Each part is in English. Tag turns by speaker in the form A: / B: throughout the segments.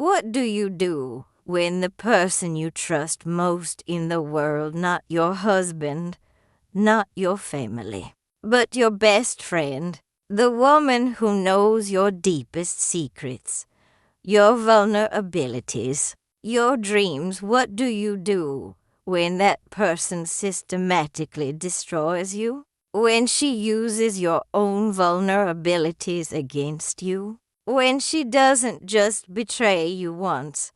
A: What do you do when the person you trust most in the world, not your husband, not your family, but your best friend, the woman who knows your deepest secrets, your vulnerabilities, your dreams, what do you do when that person systematically destroys you? When she uses your own vulnerabilities against you? When she doesn't just betray you once,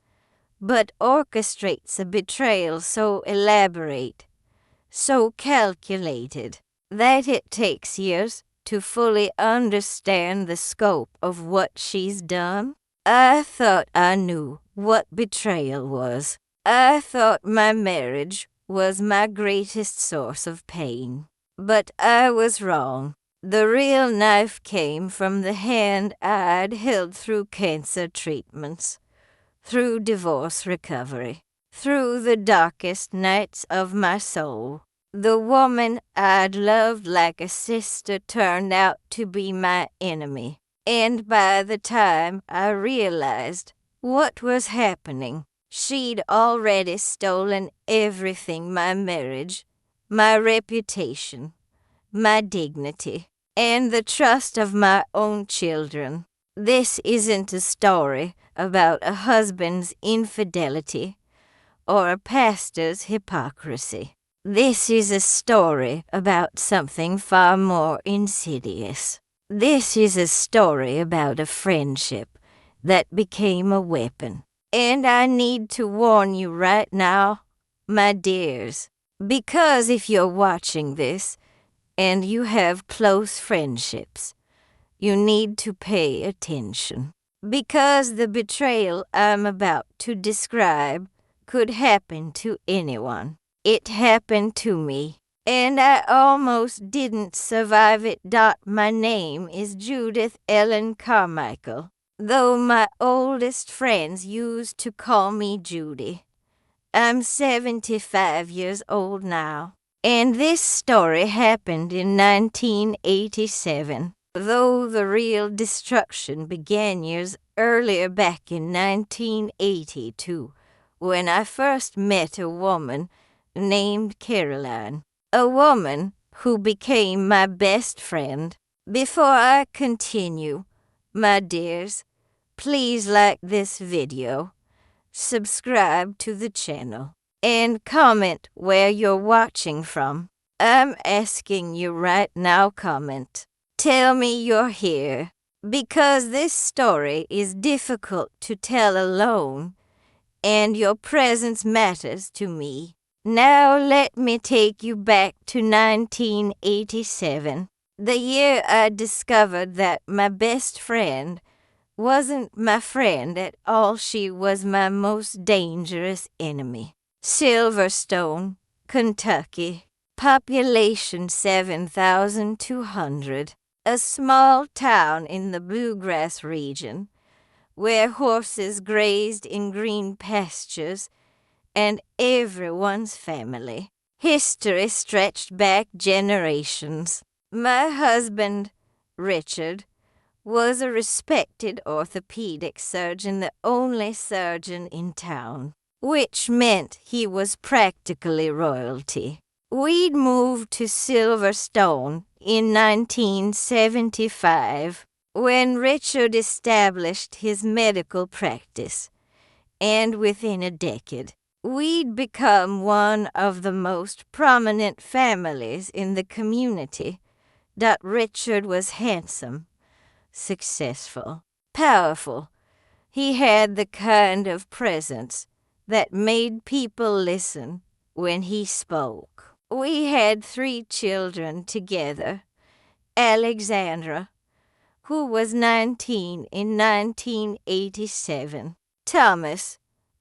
A: but orchestrates a betrayal so elaborate, so calculated, that it takes years to fully understand the scope of what she's done? I thought I knew what betrayal was. I thought my marriage was my greatest source of pain. But I was wrong. The real knife came from the hand I'd held through cancer treatments, through divorce recovery, through the darkest nights of my soul. The woman I'd loved like a sister turned out to be my enemy. And by the time I realized what was happening, she'd already stolen everything: my marriage, my reputation, my dignity, and the trust of my own children. This isn't a story about a husband's infidelity or a pastor's hypocrisy. This is a story about something far more insidious. This is a story about a friendship that became a weapon. And I need to warn you right now, my dears, because if you're watching this and you have close friendships, you need to pay attention. Because the betrayal I'm about to describe could happen to anyone. It happened to me, and I almost didn't survive it. My name is Judith Ellen Carmichael, though my oldest friends used to call me Judy. I'm 75 years old now, and this story happened in 1987, though the real destruction began years earlier, back in 1982, when I first met a woman named Caroline, a woman who became my best friend. Before I continue, my dears, please like this video, subscribe to the channel, and comment where you're watching from. I'm asking you right now, comment. Tell me you're here, because this story is difficult to tell alone, and your presence matters to me. Now let me take you back to 1987, the year I discovered that my best friend wasn't my friend at all. She was my most dangerous enemy. Silverstone, Kentucky, population 7,200, a small town in the bluegrass region, where horses grazed in green pastures, and everyone's family. History stretched back generations. My husband, Richard, was a respected orthopedic surgeon, the only surgeon in town, which meant he was practically royalty. We'd moved to Silverstone in 1975 when Richard established his medical practice, and within a decade, we'd become one of the most prominent families in the community. Richard was handsome, successful, powerful. He had the kind of presence that made people listen when he spoke. We had 3 children together: Alexandra, who was 19 in 1987, Thomas,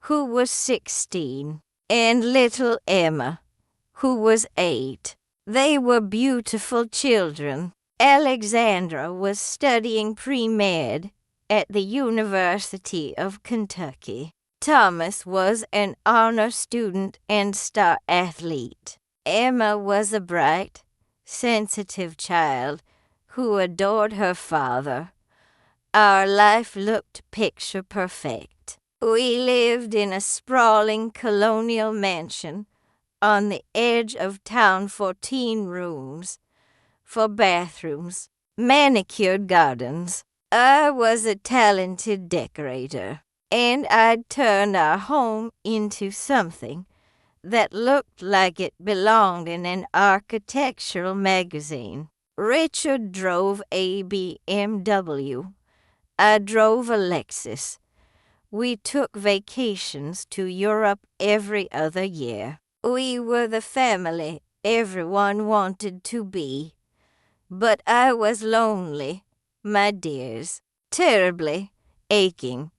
A: who was 16, and little Emma, who was 8. They were beautiful children. Alexandra was studying pre-med at the University of Kentucky. Thomas was an honor student and star athlete. Emma was a bright, sensitive child who adored her father. Our life looked picture perfect. We lived in a sprawling colonial mansion on the edge of town, 14 rooms, 4 bathrooms, manicured gardens. I was a talented decorator, and I'd turned our home into something that looked like it belonged in an architectural magazine. Richard drove a BMW. I drove a Lexus. We took vacations to Europe every other year. We were the family everyone wanted to be. But I was lonely, my dears, terribly aching.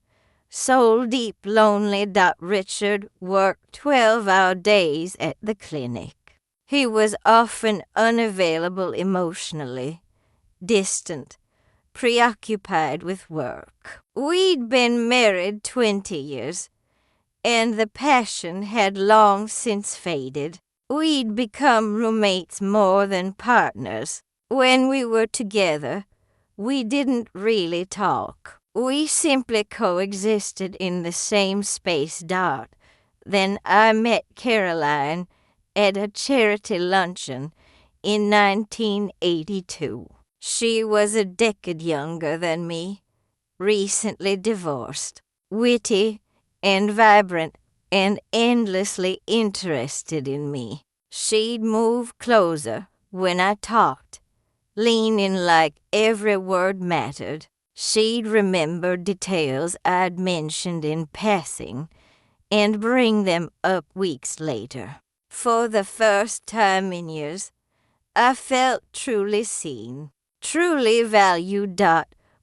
A: Soul deep lonely. Richard worked 12-hour days at the clinic. He was often unavailable emotionally, distant, preoccupied with work. We'd been married 20 years, and the passion had long since faded. We'd become roommates more than partners. When we were together, we didn't really talk. We simply coexisted in the same space. Then I met Caroline at a charity luncheon in 1982. She was a decade younger than me, recently divorced, witty and vibrant and endlessly interested in me. She'd move closer when I talked, lean in like every word mattered. She'd remember details I'd mentioned in passing and bring them up weeks later. For the first time in years, I felt truly seen, truly valued.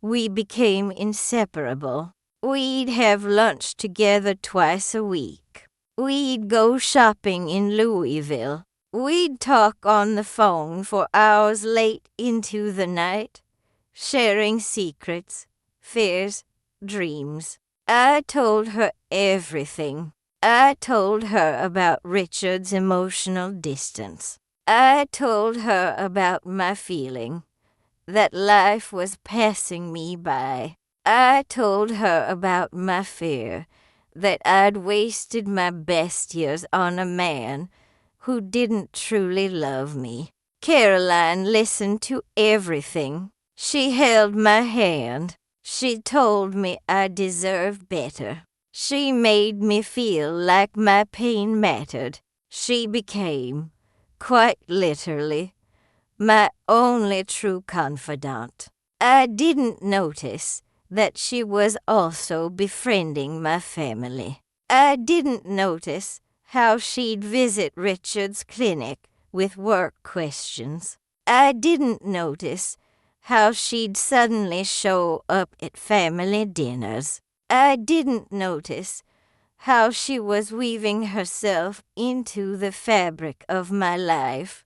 A: We became inseparable. We'd have lunch together twice a week. We'd go shopping in Louisville. We'd talk on the phone for hours late into the night, sharing secrets, fears, dreams. I told her everything. I told her about Richard's emotional distance. I told her about my feeling that life was passing me by. I told her about my fear that I'd wasted my best years on a man who didn't truly love me. Caroline listened to everything. She held my hand. She told me I deserved better. She made me feel like my pain mattered. She became, quite literally, my only true confidant. I didn't notice that she was also befriending my family. I didn't notice how she'd visit Richard's clinic with work questions. I didn't notice how she'd suddenly show up at family dinners. I didn't notice how she was weaving herself into the fabric of my life,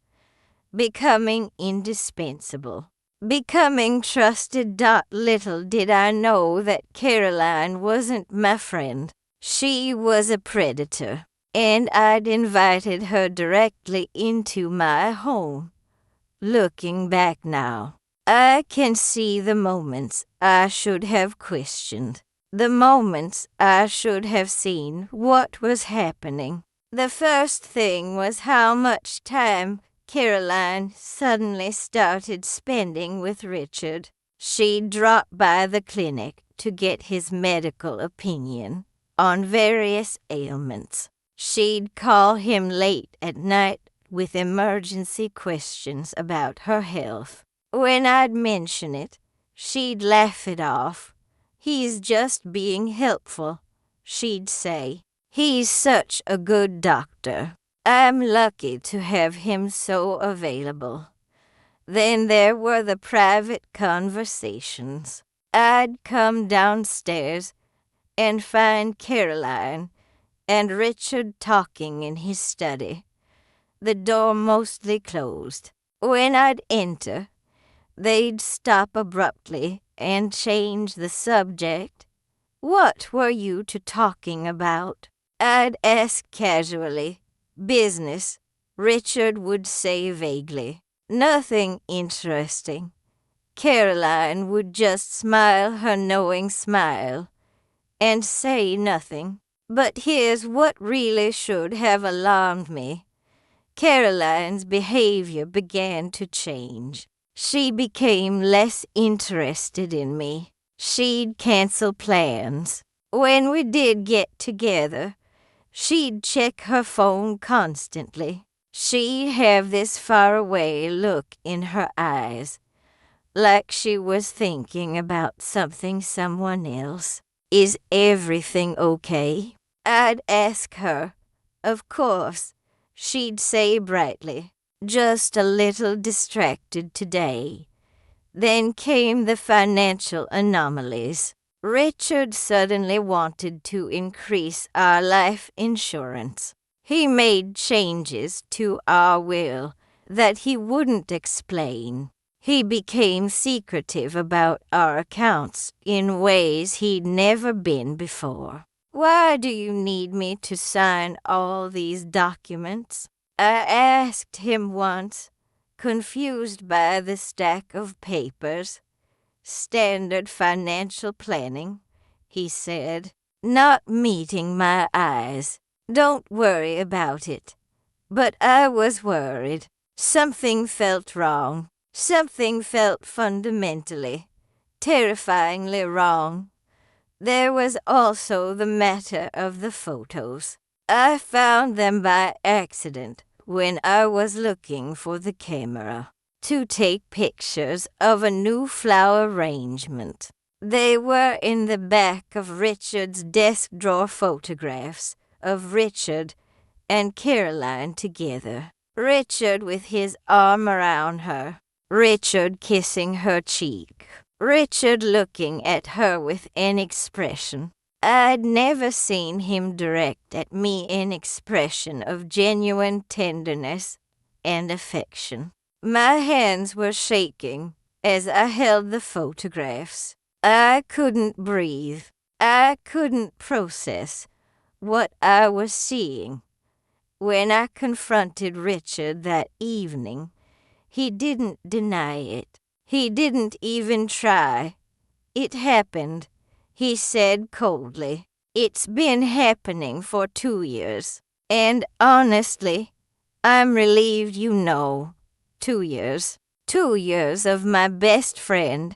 A: becoming indispensable, becoming trusted. Little did I know that Caroline wasn't my friend. She was a predator, and I'd invited her directly into my home. Looking back now, I can see the moments I should have questioned, the moments I should have seen what was happening. The first thing was how much time Caroline suddenly started spending with Richard. She'd drop by the clinic to get his medical opinion on various ailments. She'd call him late at night with emergency questions about her health. When I'd mention it, she'd laugh it off. "He's just being helpful," she'd say. "He's such a good doctor. I'm lucky to have him so available." Then there were the private conversations. I'd come downstairs and find Caroline and Richard talking in his study, the door mostly closed. When I'd enter, they'd stop abruptly and change the subject. "What were you two talking about?" I'd ask casually. "Business," Richard would say vaguely. "Nothing interesting." Caroline would just smile her knowing smile and say nothing. But here's what really should have alarmed me. Caroline's behavior began to change. She became less interested in me. She'd cancel plans. When we did get together, she'd check her phone constantly. She'd have this faraway look in her eyes, like she was thinking about someone else. Is everything okay? I'd ask her. Of course, she'd say brightly, just a little distracted today. Then came the financial anomalies. Richard suddenly wanted to increase our life insurance. He made changes to our will that he wouldn't explain. He became secretive about our accounts in ways he'd never been before. Why do you need me to sign all these documents? I asked him once, confused by the stack of papers. Standard financial planning, he said, not meeting my eyes. Don't worry about it. But I was worried. Something felt wrong. Something felt fundamentally, terrifyingly wrong. There was also the matter of the photos. I found them by accident when I was looking for the camera to take pictures of a new flower arrangement. They were in the back of Richard's desk drawer photographs of Richard and Caroline together. Richard with his arm around her. Richard kissing her cheek. Richard looking at her with an expression. I'd never seen him direct at me an expression of genuine tenderness and affection. My hands were shaking as I held the photographs. I couldn't breathe. I couldn't process what I was seeing. When I confronted Richard that evening, he didn't deny it. He didn't even try. It happened, he said coldly. It's been happening for 2 years. And honestly, I'm relieved you know. 2 years. 2 years of my best friend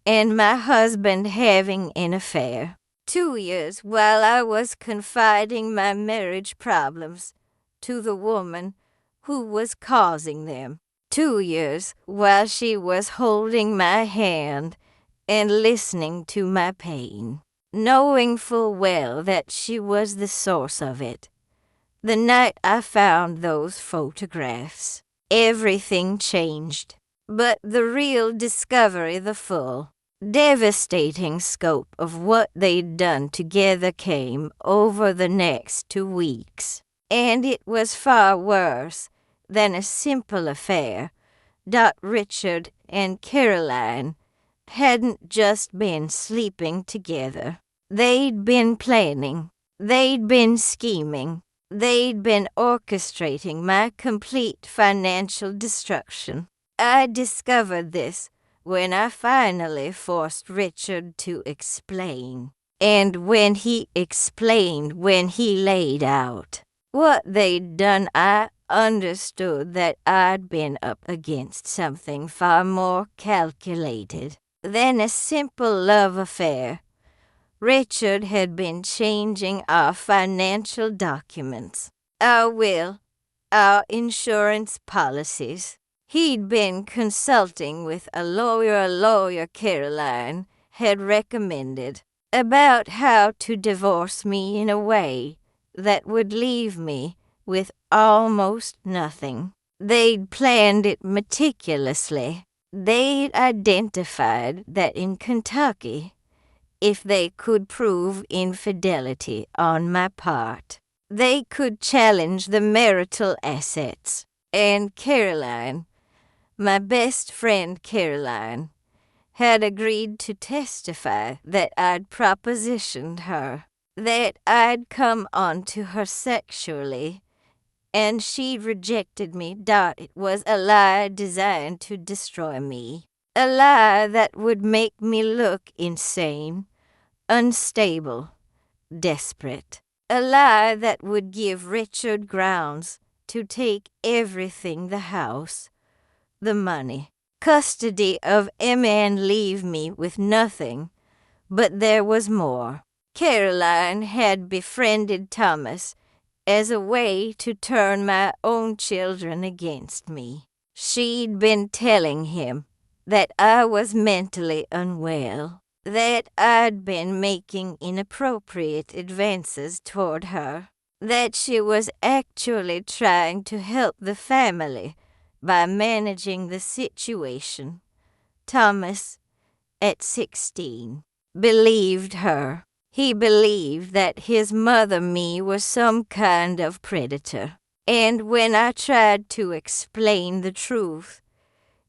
A: and my husband having an affair. 2 years while I was confiding my marriage problems to the woman who was causing them. 2 years while she was holding my hand and listening to my pain, knowing full well that she was the source of it. The night I found those photographs, everything changed. But the real discovery, the full, devastating scope of what they'd done together came over the next 2 weeks. And it was far worse than a simple affair. Richard and Caroline hadn't just been sleeping together. They'd been planning. They'd been scheming. They'd been orchestrating my complete financial destruction. I discovered this when I finally forced Richard to explain. And when he explained, when he laid out what they'd done, I understood that I'd been up against something far more calculated than a simple love affair. Richard had been changing our financial documents, our will, our insurance policies. He'd been consulting with a lawyer Caroline had recommended, about how to divorce me in a way that would leave me with almost nothing. They'd planned it meticulously. They'd identified that in Kentucky, if they could prove infidelity on my part, they could challenge the marital assets. And Caroline, my best friend Caroline, had agreed to testify that I'd propositioned her, that I'd come onto her sexually, and she rejected me. It was a lie designed to destroy me, a lie that would make me look insane, unstable, desperate. A lie that would give Richard grounds to take everything, the house, the money, custody of Emma, and leave me with nothing. But there was more. Caroline had befriended Thomas as a way to turn my own children against me. She'd been telling him that I was mentally unwell, that I'd been making inappropriate advances toward her, that she was actually trying to help the family by managing the situation. Thomas, at 16, believed her. He believed that his mother me was some kind of predator. And when I tried to explain the truth,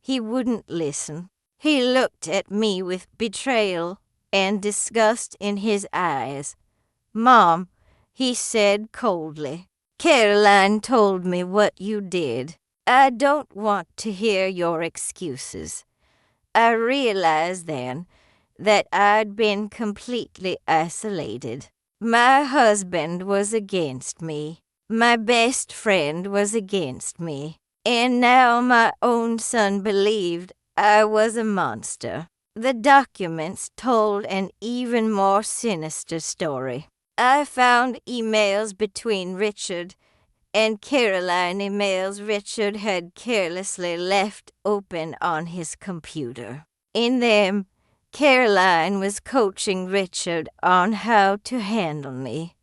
A: he wouldn't listen. He looked at me with betrayal and disgust in his eyes. "Mom," he said coldly, "Caroline told me what you did. I don't want to hear your excuses." I realized then that I'd been completely isolated. My husband was against me. My best friend was against me. And now my own son believed I was a monster. The documents told an even more sinister story. I found emails between Richard and Caroline, emails Richard had carelessly left open on his computer. In them, Caroline was coaching Richard on how to handle me.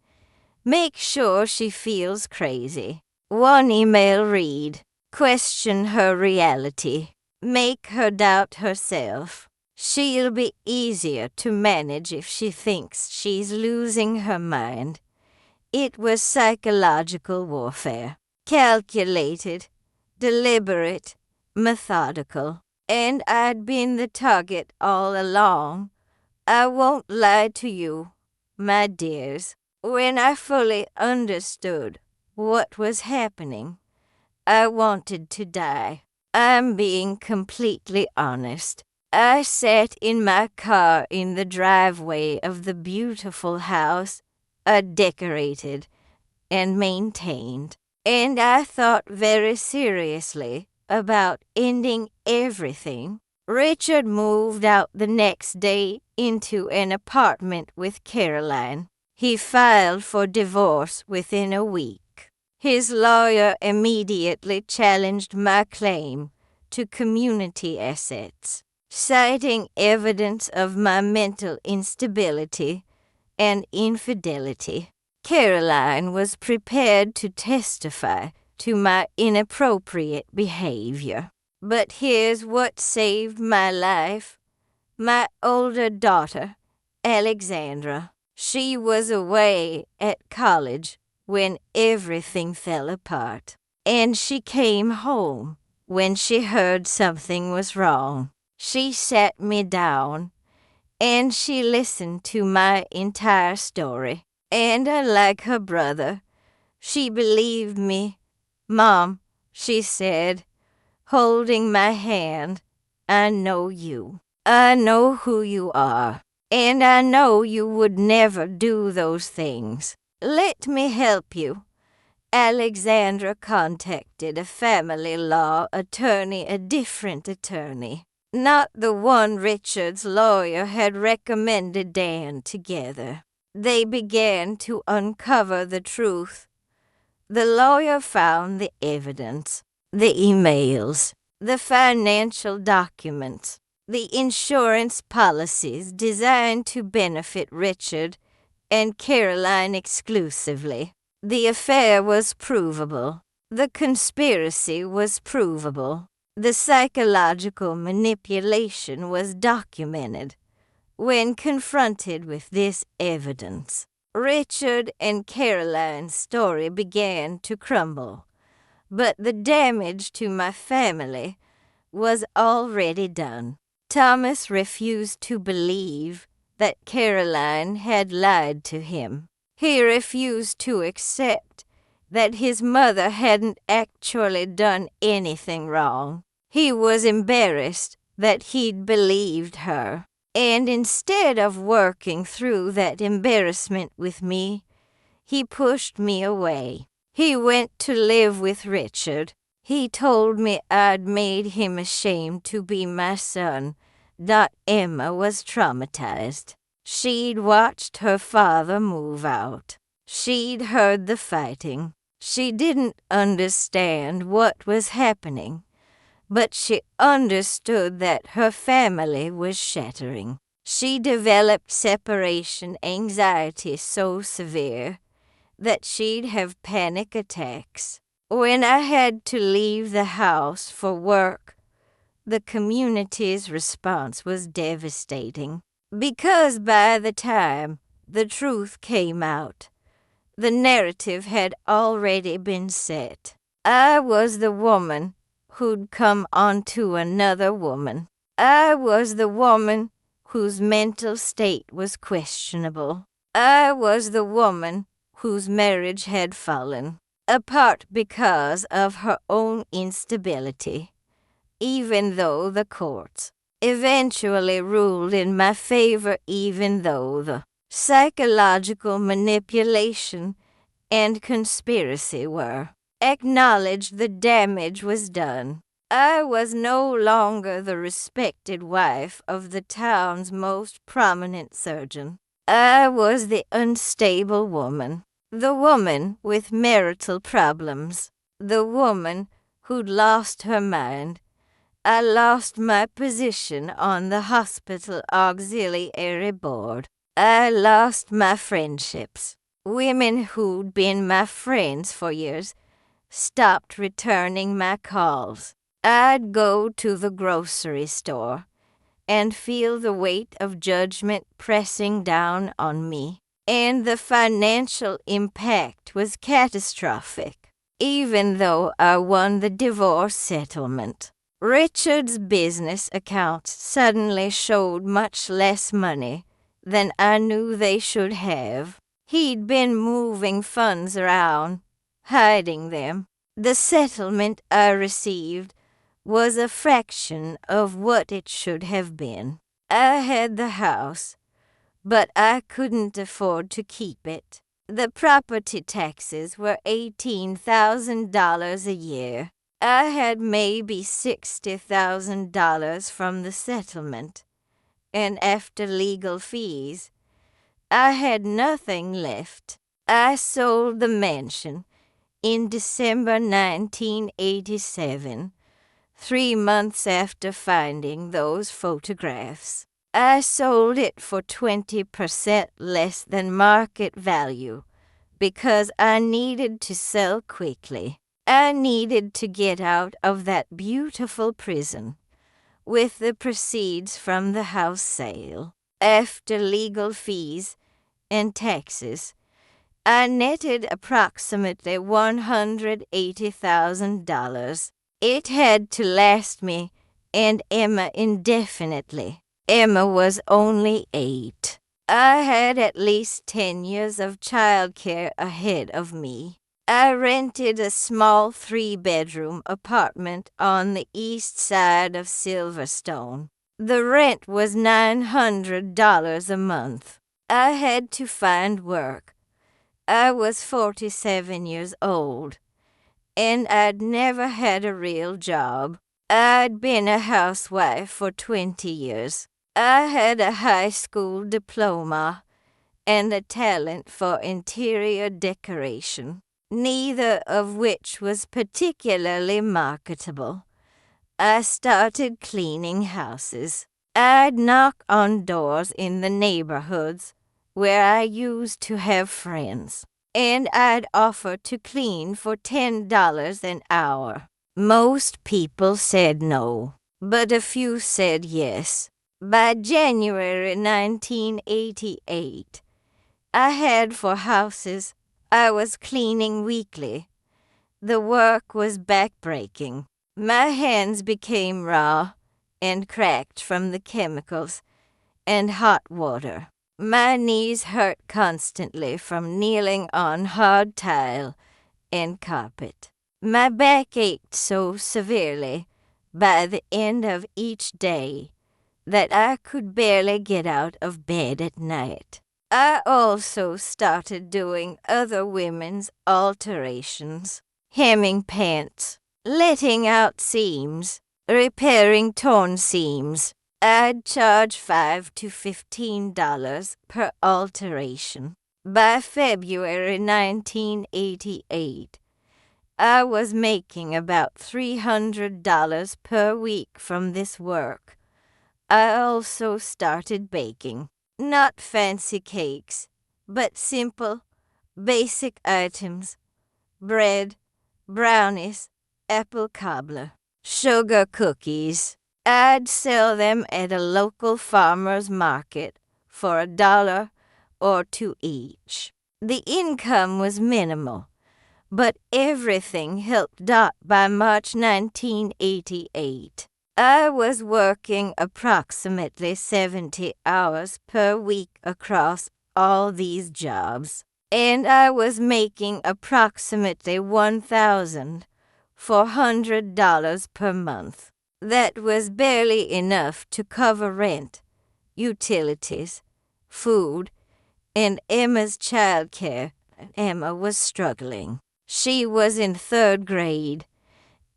A: Make sure she feels crazy. One email read, "Question her reality. Make her doubt herself. She'll be easier to manage if she thinks she's losing her mind." It was psychological warfare. Calculated, deliberate, methodical. And I'd been the target all along. I won't lie to you, my dears. When I fully understood what was happening, I wanted to die. I'm being completely honest. I sat in my car in the driveway of the beautiful house I decorated and maintained, and I thought very seriously about ending everything. Richard moved out the next day into an apartment with Caroline. He filed for divorce within a week. His lawyer immediately challenged my claim to community assets, citing evidence of my mental instability and infidelity. Caroline was prepared to testify to my inappropriate behavior. But here's what saved my life. My older daughter, Alexandra. She was away at college when everything fell apart, and she came home when she heard something was wrong. She sat me down, and she listened to my entire story. And unlike her brother, she believed me. "Mom," she said, holding my hand, "I know you. I know who you are. And I know you would never do those things. Let me help you." Alexandra contacted a family law attorney, a different attorney, not the one Richard's lawyer had recommended Dan together. They began to uncover the truth. The lawyer found the evidence, the emails, the financial documents, the insurance policies designed to benefit Richard and Caroline exclusively. The affair was provable. The conspiracy was provable. The psychological manipulation was documented. When confronted with this evidence, Richard and Caroline's story began to crumble. But the damage to my family was already done. Thomas refused to believe that Caroline had lied to him. He refused to accept that his mother hadn't actually done anything wrong. He was embarrassed that he'd believed her. And instead of working through that embarrassment with me, he pushed me away. He went to live with Richard. He told me I'd made him ashamed to be my son, that Emma was traumatized. She'd watched her father move out. She'd heard the fighting. She didn't understand what was happening, but she understood that her family was shattering. She developed separation anxiety so severe that she'd have panic attacks. When I had to leave the house for work, the community's response was devastating. Because by the time the truth came out, the narrative had already been set. I was the woman who'd come onto another woman. I was the woman whose mental state was questionable. I was the woman whose marriage had fallen apart because of her own instability, even though the courts eventually ruled in my favor, even though the psychological manipulation and conspiracy were acknowledged. The damage was done. I was no longer the respected wife of the town's most prominent surgeon. I was the unstable woman, the woman with marital problems, the woman who'd lost her mind. I lost my position on the hospital auxiliary board. I lost my friendships. Women who'd been my friends for years stopped returning my calls. I'd go to the grocery store and feel the weight of judgment pressing down on me, and the financial impact was catastrophic. Even though I won the divorce settlement, Richard's business accounts suddenly showed much less money than I knew they should have. He'd been moving funds around, hiding them. The settlement I received was a fraction of what it should have been. I had the house, but I couldn't afford to keep it. The property taxes were $18,000 a year. I had maybe $60,000 from the settlement, and after legal fees, I had nothing left. I sold the mansion in December 1987, 3 months after finding those photographs. I sold it for 20% less than market value because I needed to sell quickly. I needed to get out of that beautiful prison with the proceeds from the house sale. After legal fees and taxes, I netted approximately $180,000. It had to last me and Emma indefinitely. Emma was only 8. I had at least 10 years of childcare ahead of me. I rented a small 3-bedroom apartment on the east side of Silverstone. The rent was $900 a month. I had to find work. I was 47 years old, and I'd never had a real job. I'd been a housewife for 20 years. I had a high school diploma and a talent for interior decoration, neither of which was particularly marketable. I started cleaning houses. I'd knock on doors in the neighborhoods where I used to have friends, and I'd offer to clean for $10 an hour. Most people said no, but a few said yes. By January 1988, I had 4 houses I was cleaning weekly. The work was backbreaking. My hands became raw and cracked from the chemicals and hot water. My knees hurt constantly from kneeling on hard tile and carpet. My back ached so severely by the end of each day that I could barely get out of bed at night. I also started doing other women's alterations, hemming pants, letting out seams, repairing torn seams. I'd charge $5 to $15 per alteration. By February 1988, I was making about $300 per week from this work. I also started baking. Not fancy cakes, but simple, basic items. Bread, brownies, apple cobbler, sugar cookies. I'd sell them at a local farmer's market for $1 or $2 each. The income was minimal, but everything helped out by March 1988. I was working approximately 70 hours per week across all these jobs, and I was making approximately $1,400 per month. That was barely enough to cover rent, utilities, food, and Emma's childcare. Emma was struggling. She was in 3rd grade,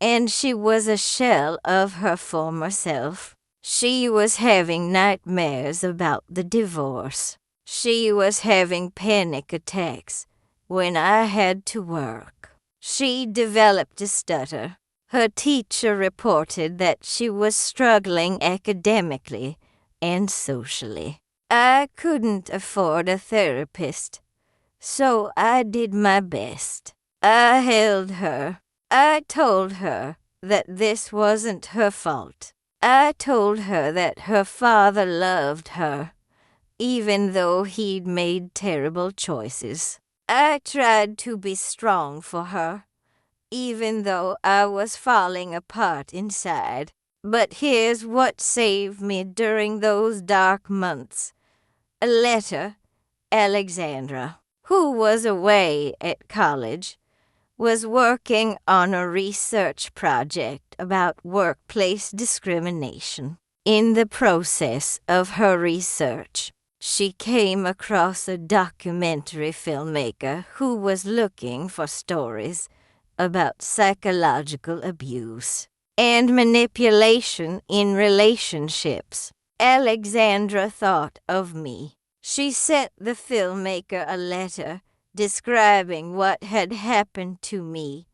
A: and she was a shell of her former self. She was having nightmares about the divorce. She was having panic attacks when I had to work. She developed a stutter. Her teacher reported that she was struggling academically and socially. I couldn't afford a therapist, so I did my best. I held her. I told her that this wasn't her fault. I told her that her father loved her, even though he'd made terrible choices. I tried to be strong for her, even though I was falling apart inside. But here's what saved me during those dark months. A letter. Alexandra, who was away at college, was working on a research project about workplace discrimination. In the process of her research, she came across a documentary filmmaker who was looking for stories about psychological abuse and manipulation in relationships. Alexandra thought of me. She sent the filmmaker a letter describing what had happened to me.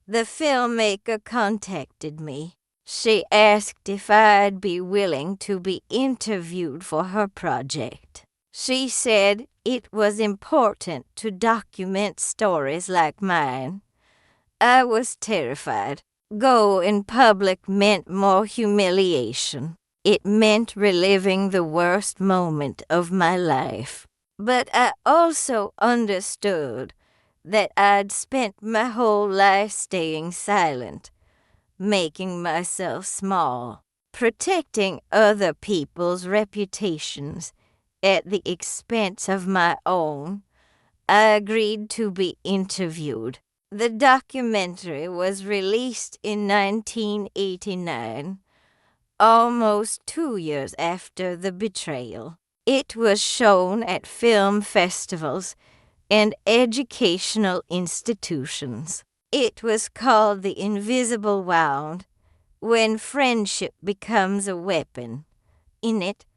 A: The filmmaker contacted me. She asked if I'd be willing to be interviewed for her project. She said it was important to document stories like mine. I was terrified. Go in public meant more humiliation. It meant reliving the worst moment of my life. But I also understood that I'd spent my whole life staying silent, making myself small, protecting other people's reputations at the expense of my own. I agreed to be interviewed. The documentary was released in 1989, almost 2 years after the betrayal. It was shown at film festivals and educational institutions. It was called The Invisible Wound, When Friendship Becomes a Weapon. In it,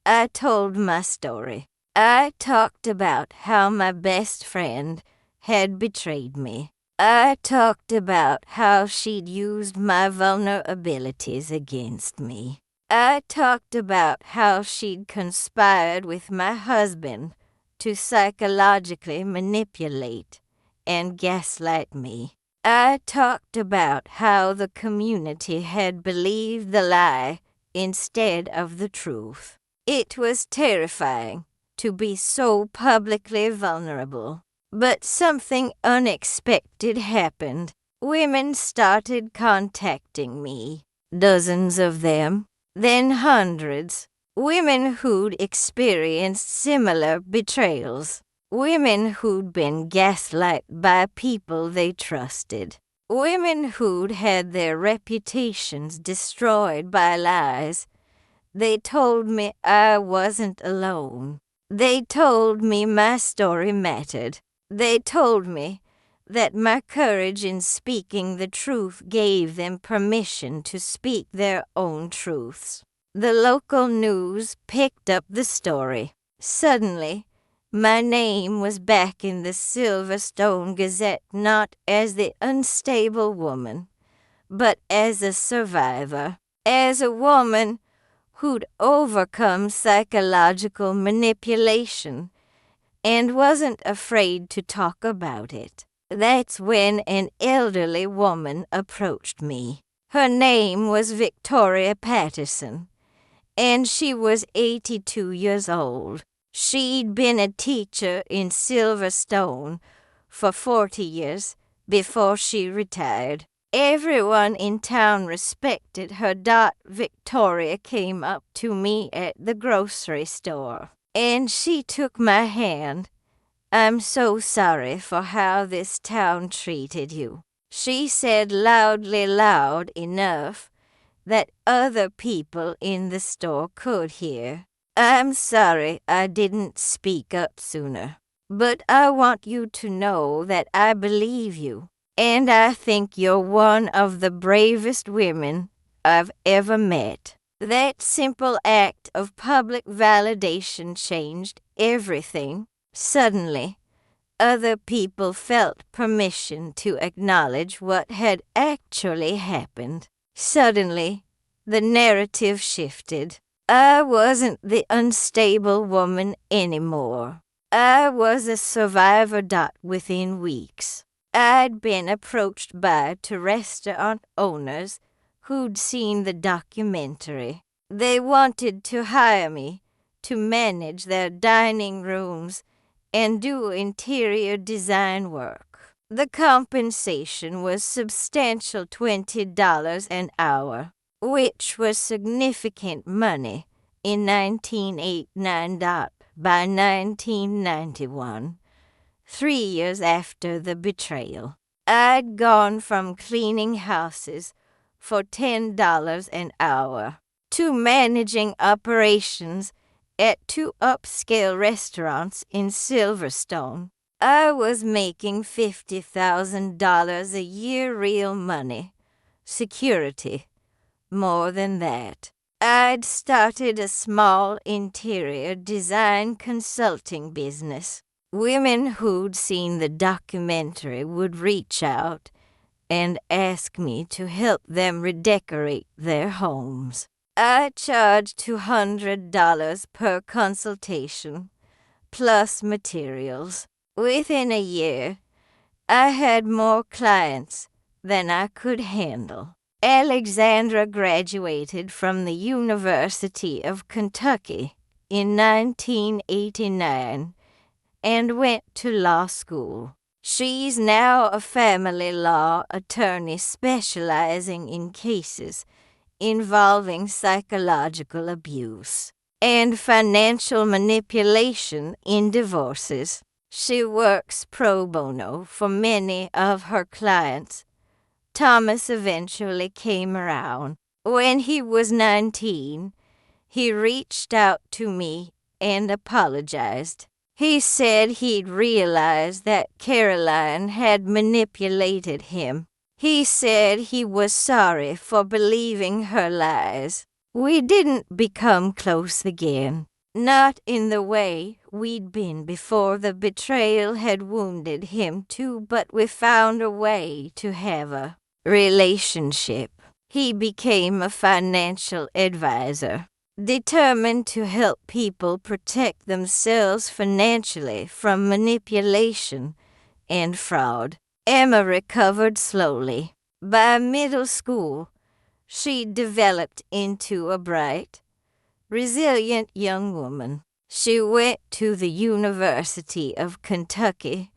A: I told my story. I talked about how my best friend had betrayed me. I talked about how she'd used my vulnerabilities against me. I talked about how she'd conspired with my husband to psychologically manipulate and gaslight me. I talked about how the community had believed the lie instead of the truth. It was terrifying to be so publicly vulnerable. But something unexpected happened. Women started contacting me. Dozens of them. Then hundreds. Women who'd experienced similar betrayals. Women who'd been gaslit by people they trusted. Women who'd had their reputations destroyed by lies They told me I wasn't alone. They told me my story mattered. They told me that my courage in speaking the truth gave them permission to speak their own truths. The local news picked up the story. Suddenly, my name was back in the Silverstone Gazette, not as the unstable woman, but as a survivor, as a woman who'd overcome psychological manipulation and wasn't afraid to talk about it. That's when an elderly woman approached me. Her name was Victoria Patterson, and she was 82 years old. She'd been a teacher in Silverstone for 40 years before she retired. Everyone in town respected her. Victoria came up to me at the grocery store, and she took my hand. "I'm so sorry for how this town treated you," she said loudly, loud enough that other people in the store could hear. "I'm sorry I didn't speak up sooner, but I want you to know that I believe you, and I think you're one of the bravest women I've ever met." That simple act of public validation changed everything. Suddenly, other people felt permission to acknowledge what had actually happened. Suddenly, the narrative shifted. I wasn't the unstable woman anymore. I was a survivor. Within weeks, I'd been approached by two restaurant owners who'd seen the documentary. They wanted to hire me to manage their dining rooms and do interior design work. The compensation was substantial, $20 an hour, which was significant money in 1989. By 1991, 3 years after the betrayal, I'd gone from cleaning houses for $10 an hour to managing operations at 2 upscale restaurants in Silverstone. I was making $50,000 a year, real money. Security, more than that. I'd started a small interior design consulting business. Women who'd seen the documentary would reach out and ask me to help them redecorate their homes. I charged $200 per consultation, plus materials. Within a year, I had more clients than I could handle. Alexandra graduated from the University of Kentucky in 1989 and went to law school. She's now a family law attorney specializing in cases involving psychological abuse and financial manipulation in divorces. She works pro bono for many of her clients. Thomas eventually came around. When he was 19, he reached out to me and apologized. He said he'd realized that Caroline had manipulated him. He said he was sorry for believing her lies. We didn't become close again. Not in the way we'd been before. The betrayal had wounded him too, but we found a way to have a relationship. He became a financial advisor, determined to help people protect themselves financially from manipulation and fraud. Emma recovered slowly. By middle school, she developed into a bright, resilient young woman. She went to the University of Kentucky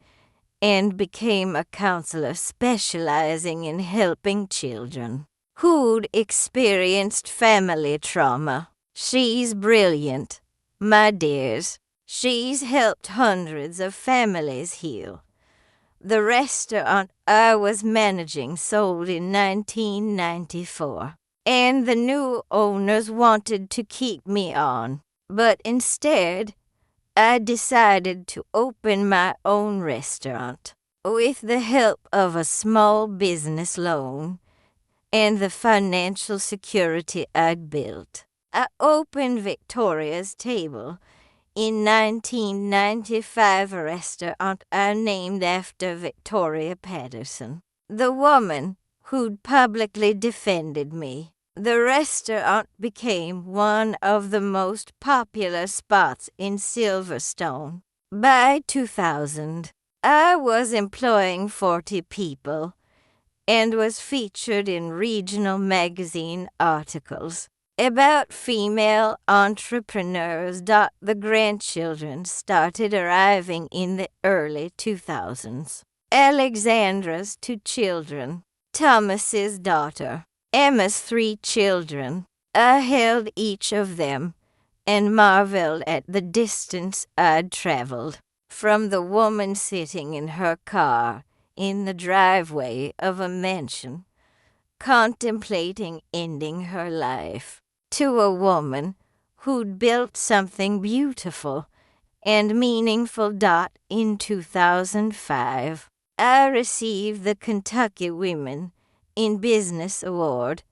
A: and became a counselor specializing in helping children who'd experienced family trauma. She's brilliant, my dears. She's helped hundreds of families heal. The restaurant I was managing sold in 1994, and the new owners wanted to keep me on. But instead, I decided to open my own restaurant. With the help of a small business loan and the financial security I'd built, I opened Victoria's Table in 1995, a restaurant I named after Victoria Patterson, the woman who'd publicly defended me. The restaurant became one of the most popular spots in Silverstone. By 2000, I was employing 40 people and was featured in regional magazine articles about female entrepreneurs. The grandchildren started arriving in the early 2000s. Alexandra's 2 children, Thomas's daughter, Emma's 3 children. I held each of them and marveled at the distance I'd traveled, from the woman sitting in her car in the driveway of a mansion, contemplating ending her life, to a woman who'd built something beautiful and meaningful. In 2005, I received the Kentucky Women in Business Award.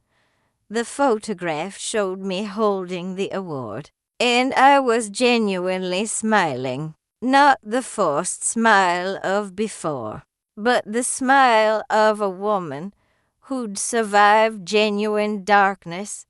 A: The photograph showed me holding the award, and I was genuinely smiling. Not the forced smile of before, but the smile of a woman who'd survived genuine darkness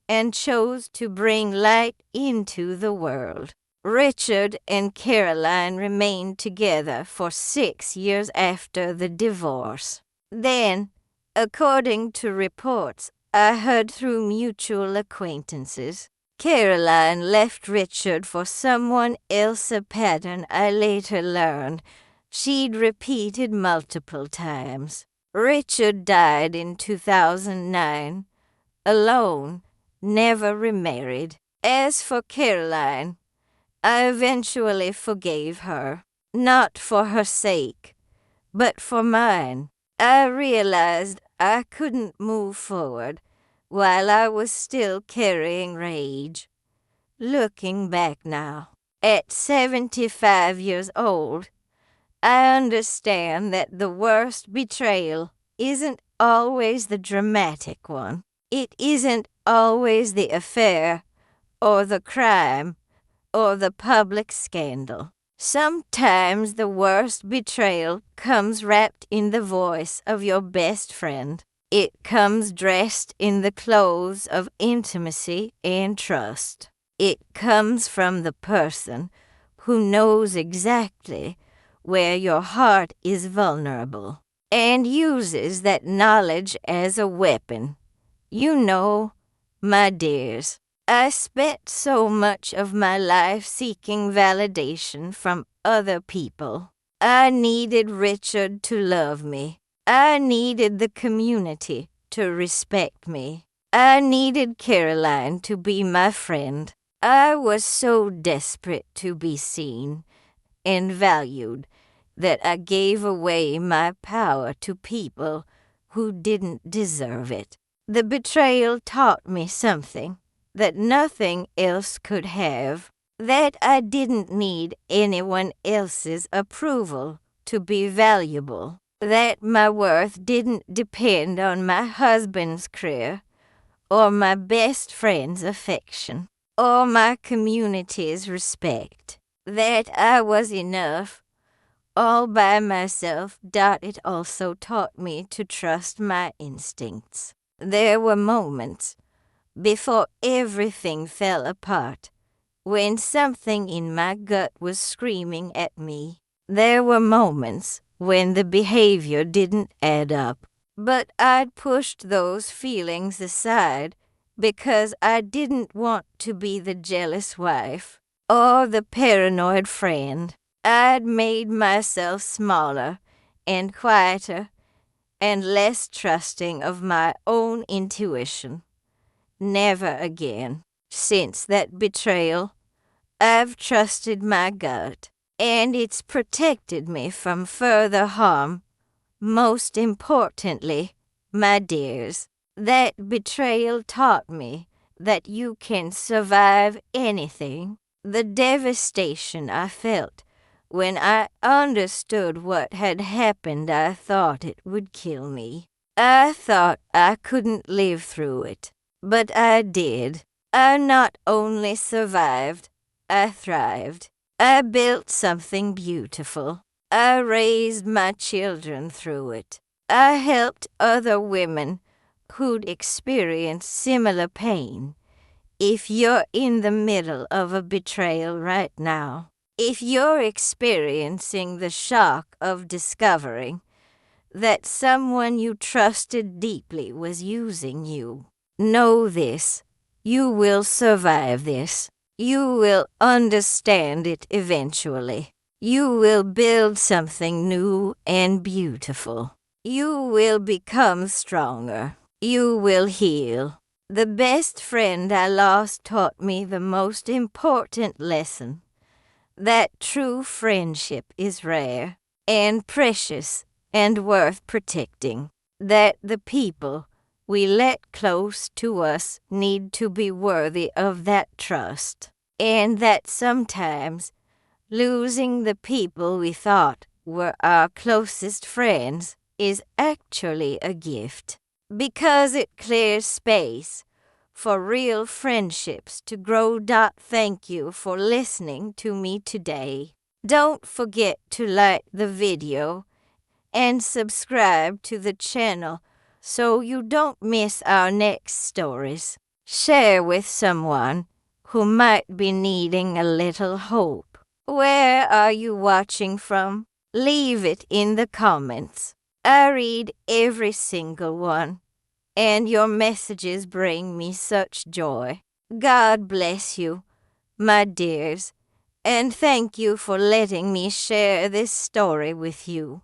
A: and chose to bring light into the world. Richard and Caroline remained together for 6 years after the divorce. Then, according to reports I heard through mutual acquaintances, Caroline left Richard for someone else, a pattern I later learned she'd repeated multiple times. Richard died in 2009, alone, never remarried. As for Caroline, I eventually forgave her, not for her sake, but for mine. I realized I couldn't move forward while I was still carrying rage. Looking back now, at 75 years old, I understand that the worst betrayal isn't always the dramatic one. It isn't always the affair, or the crime, or the public scandal. Sometimes the worst betrayal comes wrapped in the voice of your best friend. It comes dressed in the clothes of intimacy and trust. It comes from the person who knows exactly where your heart is vulnerable and uses that knowledge as a weapon. You know, my dears, I spent so much of my life seeking validation from other people. I needed Richard to love me. I needed the community to respect me. I needed Caroline to be my friend. I was so desperate to be seen and valued that I gave away my power to people who didn't deserve it. The betrayal taught me something that nothing else could have, that I didn't need anyone else's approval to be valuable, that my worth didn't depend on my husband's career, or my best friend's affection, or my community's respect, that I was enough all by myself. It also taught me to trust my instincts. There were moments before everything fell apart, when something in my gut was screaming at me. There were moments when the behavior didn't add up, but I'd pushed those feelings aside because I didn't want to be the jealous wife or the paranoid friend. I'd made myself smaller and quieter and less trusting of my own intuition. Never again. Since that betrayal, I've trusted my gut, and it's protected me from further harm. Most importantly, my dears, That betrayal taught me that you can survive anything. The devastation I felt when I understood what had happened, I thought it would kill me. I thought I couldn't live through it, but I did. I not only survived, I thrived. I built something beautiful. I raised my children through it. I helped other women who'd experienced similar pain. If you're in the middle of a betrayal right now, if you're experiencing the shock of discovering that someone you trusted deeply was using you, know this: you will survive this. You will understand it eventually. You will build something new and beautiful. You will become stronger. You will heal. The best friend I lost taught me the most important lesson: that true friendship is rare and precious and worth protecting. That the people we let close to us need to be worthy of that trust. And that sometimes losing the people we thought were our closest friends is actually a gift, because it clears space for real friendships to grow. Thank you for listening to me today. Don't forget to like the video and subscribe to the channel so you don't miss our next stories. Share with someone who might be needing a little hope. Where are you watching from? Leave it in the comments. I read every single one, and your messages bring me such joy. God bless you, my dears, and thank you for letting me share this story with you.